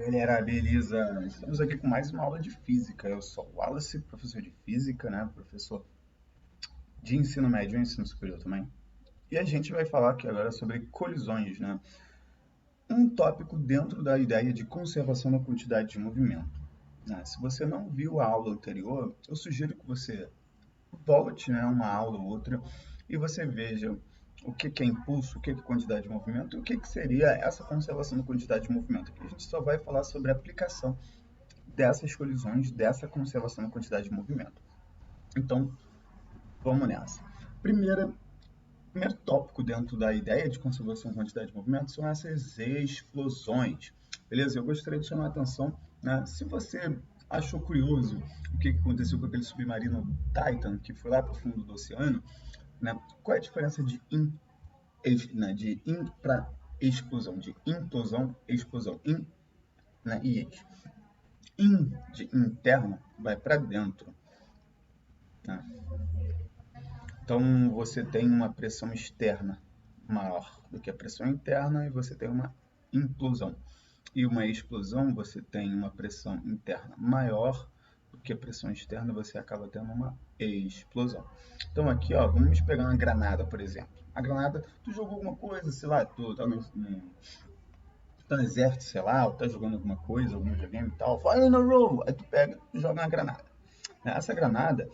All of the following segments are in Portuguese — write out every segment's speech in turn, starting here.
Galera, beleza? Estamos aqui com mais uma aula de física. Eu sou o Wallace, professor de física, né? Professor de ensino médio e ensino superior também. E a gente vai falar aqui agora sobre colisões, né? Um tópico dentro da ideia de conservação da quantidade de movimento, né? Se você não viu a aula anterior, eu sugiro que você volte, né, uma aula ou outra e você veja o que que é impulso, o que que é quantidade de movimento e o que que seria essa conservação da quantidade de movimento. Aqui a gente só vai falar sobre a aplicação dessas colisões, dessa conservação da quantidade de movimento. Então, vamos nessa. Primeiro tópico dentro da ideia de conservação da quantidade de movimento são essas explosões. Beleza? Eu gostaria de chamar a atenção, né? Se você achou curioso o que aconteceu com aquele submarino Titan que foi lá para o fundo do oceano, né? Qual é a diferença de in para explosão, de implosão, explosão, in, né? E ex. In de interno vai para dentro, né? Então você tem uma pressão externa maior do que a pressão interna e você tem uma implosão. E uma explosão você tem uma pressão interna maior do que a pressão externa, você acaba tendo uma explosão. Então aqui, ó, vamos pegar uma granada, por exemplo. A granada, tu jogou alguma coisa, sei lá, tu tá no exército, sei lá, ou tá jogando alguma coisa, algum videogame e tal, fire in a row, aí tu pega e joga uma granada. Essa granada,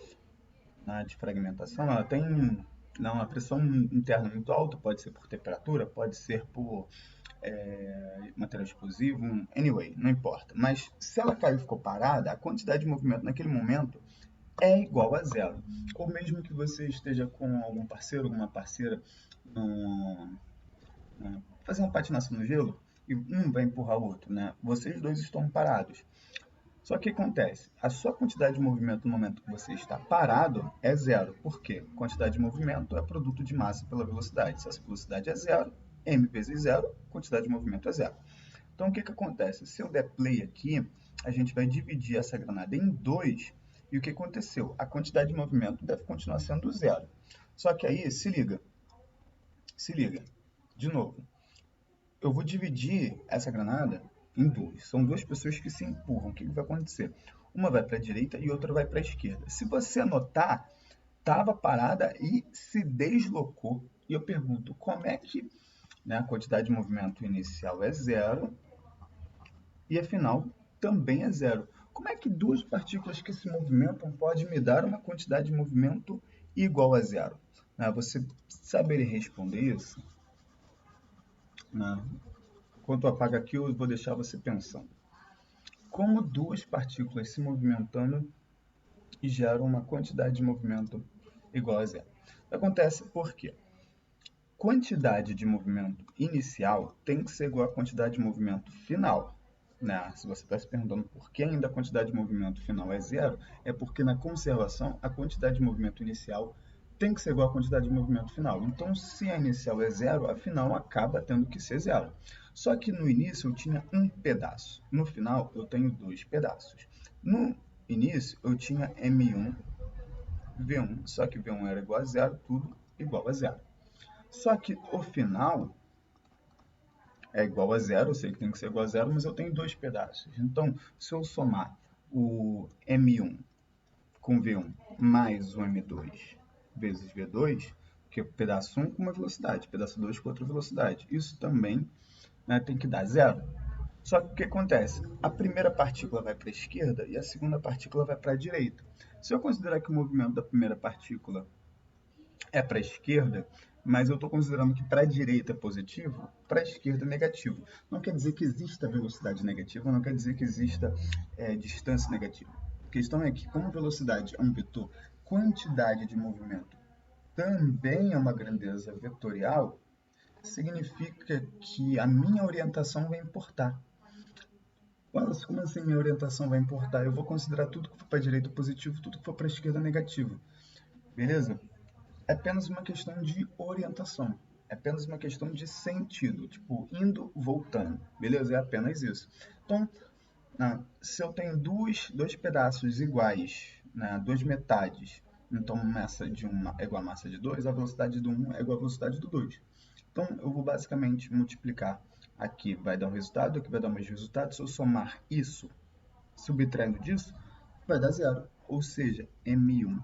de fragmentação, ela tem uma pressão interna muito alta, pode ser por temperatura, pode ser por material explosivo, anyway, não importa. Mas se ela caiu e ficou parada, a quantidade de movimento naquele momento é igual a zero. Ou mesmo que você esteja com algum parceiro, alguma parceira, no, fazer uma patinação no gelo, e um vai empurrar o outro, né? Vocês dois estão parados. Só que acontece, a sua quantidade de movimento no momento que você está parado é zero. Por quê? Quantidade de movimento é produto de massa pela velocidade. Se essa velocidade é zero, m vezes zero, quantidade de movimento é zero. Então o que acontece? Se eu der play aqui, a gente vai dividir essa granada em dois. E o que aconteceu? A quantidade de movimento deve continuar sendo zero. Só que aí, se liga, de novo. Eu vou dividir essa granada em duas. São duas pessoas que se empurram. O que vai acontecer? Uma vai para a direita e outra vai para a esquerda. Se você notar, estava parada e se deslocou. E eu pergunto, como é que, né, a quantidade de movimento inicial é zero e a final também é zero? Como é que duas partículas que se movimentam podem me dar uma quantidade de movimento igual a zero? Você saberia responder isso? Né? Enquanto eu apago aqui, eu vou deixar você pensando. Como duas partículas se movimentando e geram uma quantidade de movimento igual a zero? Acontece porque quantidade de movimento inicial tem que ser igual à quantidade de movimento final. Né? Se você está se perguntando por que ainda a quantidade de movimento final é zero, é porque na conservação a quantidade de movimento inicial tem que ser igual à quantidade de movimento final. Então, se a inicial é zero, a final acaba tendo que ser zero. Só que no início eu tinha um pedaço. No final eu tenho dois pedaços. No início eu tinha M1, V1, só que V1 era igual a zero, tudo igual a zero. Só que o final é igual a zero, eu sei que tem que ser igual a zero, mas eu tenho dois pedaços. Então, se eu somar o M1 com V1 mais o M2 vezes V2, que é o pedaço 1 com uma velocidade, pedaço 2 com outra velocidade, isso também, né, tem que dar zero. Só que o que acontece? A primeira partícula vai para a esquerda e a segunda partícula vai para a direita. Se eu considerar que o movimento da primeira partícula é para a esquerda, mas eu estou considerando que para a direita é positivo, para a esquerda é negativo. Não quer dizer que exista velocidade negativa, não quer dizer que exista distância negativa. A questão é que, como velocidade é um vetor, quantidade de movimento também é uma grandeza vetorial, significa que a minha orientação vai importar. Como assim minha orientação vai importar? Eu vou considerar tudo que for para a direita positivo, tudo que for para a esquerda negativo. Beleza? É apenas uma questão de orientação. É apenas uma questão de sentido. Tipo, indo, voltando. Beleza? É apenas isso. Então, se eu tenho dois pedaços iguais, né, duas metades, então massa de 1 é igual a massa de 2, a velocidade do 1 é igual à velocidade do 2. Então, eu vou basicamente multiplicar aqui vai dar um resultado, aqui vai dar mais resultado. Se eu somar isso, subtraindo disso, vai dar zero. Ou seja, M1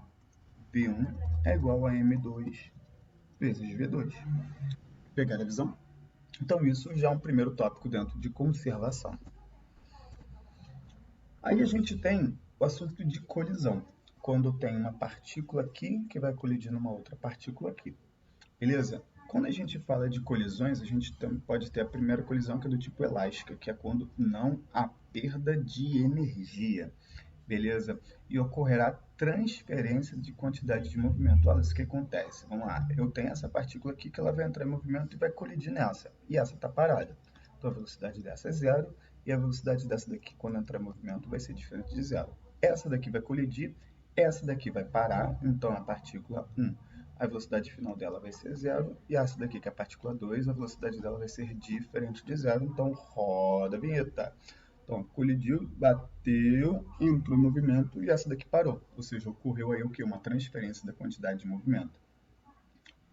V1 é igual a M2 vezes V2. Pegar a visão? Então, isso já é um primeiro tópico dentro de conservação. Aí a gente tem o assunto de colisão, quando tem uma partícula aqui que vai colidir numa outra partícula aqui. Beleza? Quando a gente fala de colisões, a gente pode ter a primeira colisão, que é do tipo elástica, que é quando não há perda de energia. Beleza? E ocorrerá transferência de quantidade de movimento. Olha isso que acontece. Vamos lá. Eu tenho essa partícula aqui que ela vai entrar em movimento e vai colidir nessa. E essa está parada. Então a velocidade dessa é zero e a velocidade dessa daqui, quando entrar em movimento, vai ser diferente de zero. Essa daqui vai colidir, essa daqui vai parar. Então a partícula 1, a velocidade final dela vai ser zero. E essa daqui, que é a partícula 2, a velocidade dela vai ser diferente de zero. Então roda a vinheta. Então, colidiu, bateu, entrou em movimento e essa daqui parou. Ou seja, ocorreu aí o quê? Uma transferência da quantidade de movimento.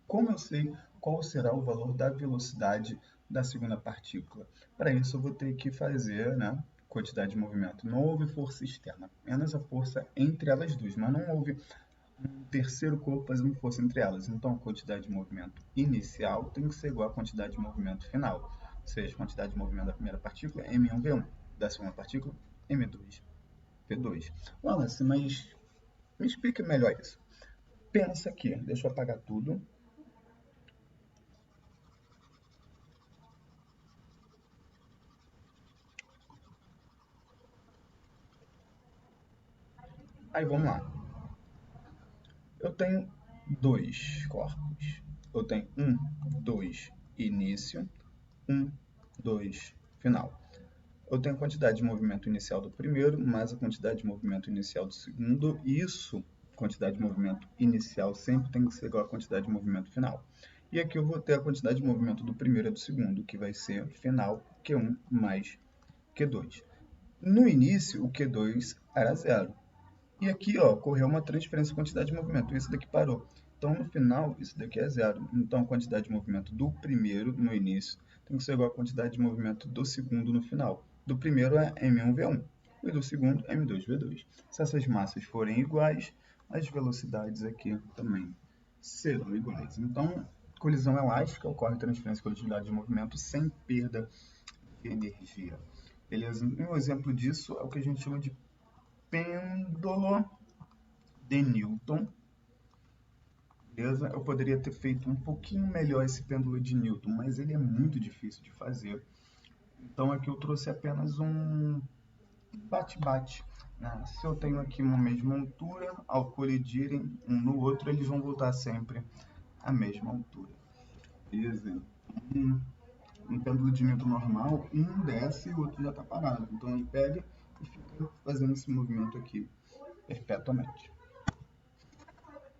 Como eu sei qual será o valor da velocidade da segunda partícula? Para isso, eu vou ter que fazer, né, quantidade de movimento. Não houve força externa, apenas a força entre elas duas, mas não houve um terceiro corpo fazendo força entre elas. Então, a quantidade de movimento inicial tem que ser igual à quantidade de movimento final. Ou seja, a quantidade de movimento da primeira partícula é M1V1, da segunda partícula, M2V2. Wallace, mas me explica melhor isso. Pensa aqui, deixa eu apagar tudo. Aí vamos lá. Eu tenho dois corpos. Eu tenho 1, 2, início, 1, 2, final. Eu tenho a quantidade de movimento inicial do primeiro, mais a quantidade de movimento inicial do segundo. Isso, quantidade de movimento inicial, sempre tem que ser igual à quantidade de movimento final. E aqui eu vou ter a quantidade de movimento do primeiro e do segundo, que vai ser final Q1 mais Q2. No início, o Q2 era zero. E aqui, ó, ocorreu uma transferência de quantidade de movimento. Isso daqui parou. Então, no final, isso daqui é zero. Então, a quantidade de movimento do primeiro, no início, tem que ser igual à quantidade de movimento do segundo no final. Do primeiro é M1V1 e do segundo M2V2. Se essas massas forem iguais, as velocidades aqui também serão iguais. Então, colisão elástica, ocorre transferência de quantidade de movimento sem perda de energia. Beleza? E um exemplo disso é o que a gente chama de pêndulo de Newton. Beleza? Eu poderia ter feito um pouquinho melhor esse pêndulo de Newton, mas ele é muito difícil de fazer. Então aqui eu trouxe apenas um bate-bate. Né? Se eu tenho aqui uma mesma altura, ao colidirem um no outro, eles vão voltar sempre à mesma altura. Beleza? Um pêndulo de Newton normal, um desce e o outro já está parado. Então ele pega e fica fazendo esse movimento aqui perpetuamente.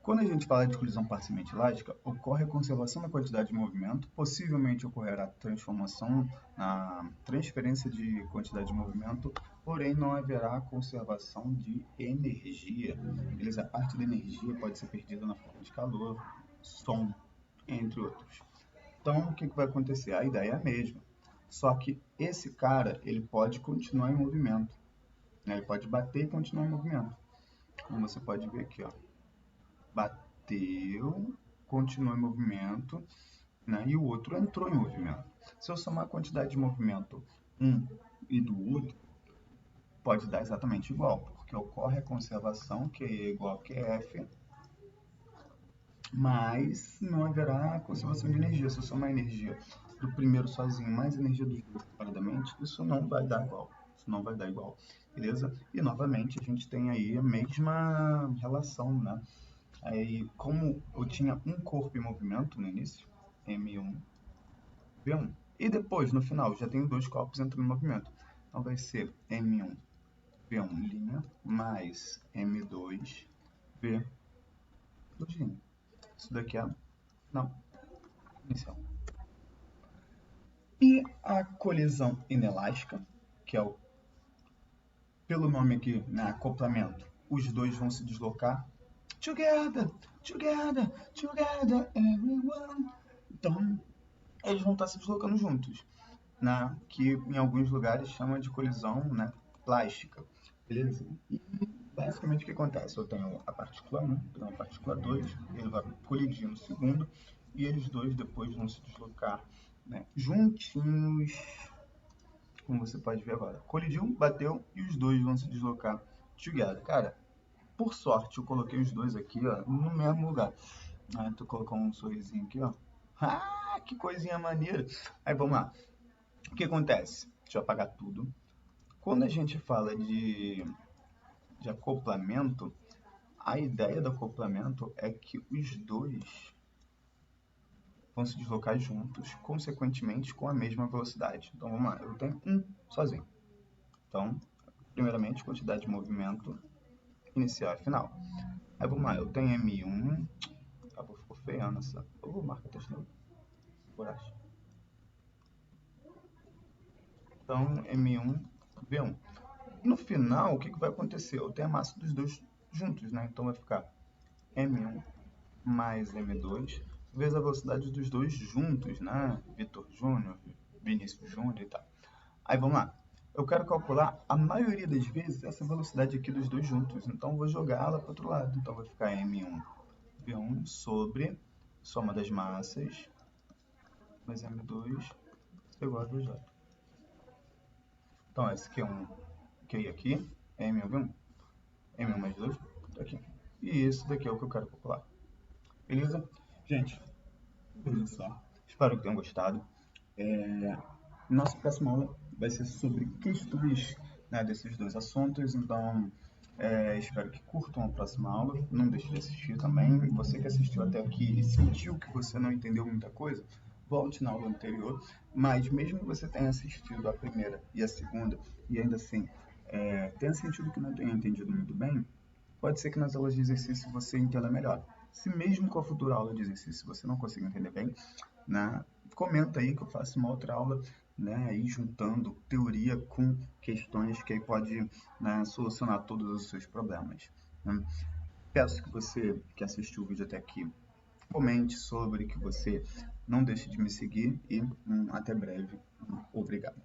Quando a gente fala de colisão parcialmente elástica, ocorre a conservação da quantidade de movimento, possivelmente ocorrerá transformação na transferência de quantidade de movimento, porém não haverá conservação de energia. Beleza? A parte da energia pode ser perdida na forma de calor, som, entre outros. Então, o que vai acontecer? A ideia é a mesma, só que esse cara ele pode continuar em movimento, né? Ele pode bater e continuar em movimento, como você pode ver aqui, ó. Bateu, continuou em movimento, né? E o outro entrou em movimento. Se eu somar a quantidade de movimento um e do outro, pode dar exatamente igual, porque ocorre a conservação, que é igual a QF, mas não haverá conservação de energia. Se eu somar a energia do primeiro sozinho mais a energia dos dois separadamente, isso não vai dar igual. Isso não vai dar igual, beleza? E novamente a gente tem aí a mesma relação, né? Aí, como eu tinha um corpo em movimento no início, M1, V1, e depois, no final, já tenho dois corpos entrando em movimento. Então, vai ser M1, V1 linha, mais M2, V2 linha. Isso daqui é não, inicial. E a colisão inelástica, que é o, pelo nome aqui, né, acoplamento, os dois vão se deslocar. Together, together, together, everyone. Então, eles vão estar se deslocando juntos. né, que em alguns lugares chama de colisão, né, plástica, beleza? E basicamente o que acontece? Eu tenho a partícula 1, tenho a partícula 2, ele vai colidir no segundo, e eles dois depois vão se deslocar, né, juntinhos, como você pode ver agora. Colidiu, bateu e os dois vão se deslocar together. Cara, por sorte eu coloquei os dois aqui, ó, no mesmo lugar. Aí tu colocou um sorrisinho aqui, ó. Ah, que coisinha maneira. Aí vamos lá. O que acontece? Deixa eu apagar tudo. Quando a gente fala de acoplamento, a ideia do acoplamento é que os dois vão se deslocar juntos, consequentemente com a mesma velocidade. Então vamos lá, eu tenho um sozinho. Então, primeiramente, quantidade de movimento inicial e final. Aí vamos lá, eu tenho M1. Acabou, ficou feia essa. Eu vou marcar texto novo. Coragem. Então, M1, V1. No final, o que vai acontecer? Eu tenho a massa dos dois juntos, né? Então vai ficar M1 mais M2 vezes a velocidade dos dois juntos, né? Vitor Júnior, Vinícius Júnior e tal. Aí vamos lá. Eu quero calcular a maioria das vezes essa velocidade aqui dos dois juntos. Então vou jogar ela para o outro lado. Então vai ficar M1 V1 sobre soma das massas mais M2 igual a 2J. Então esse aqui é um QI aqui, M1 V1. M1 mais 2, tá aqui. E esse daqui é o que eu quero calcular. Beleza? Gente, olha só. Espero que tenham gostado. Nossa próxima aula vai ser sobre questões, né, desses dois assuntos, então espero que curtam a próxima aula. Não deixe de assistir também. Você que assistiu até aqui e sentiu que você não entendeu muita coisa, volte na aula anterior. Mas mesmo que você tenha assistido a primeira e a segunda e ainda assim tenha sentido que não tenha entendido muito bem, pode ser que nas aulas de exercício você entenda melhor. Se mesmo com a futura aula de exercício você não conseguir entender bem, né, comenta aí que eu faço uma outra aula, né, aí juntando teoria com questões que aí pode, né, solucionar todos os seus problemas, né? Peço que você que assistiu o vídeo até aqui comente sobre, que você não deixe de me seguir e até breve. Obrigado.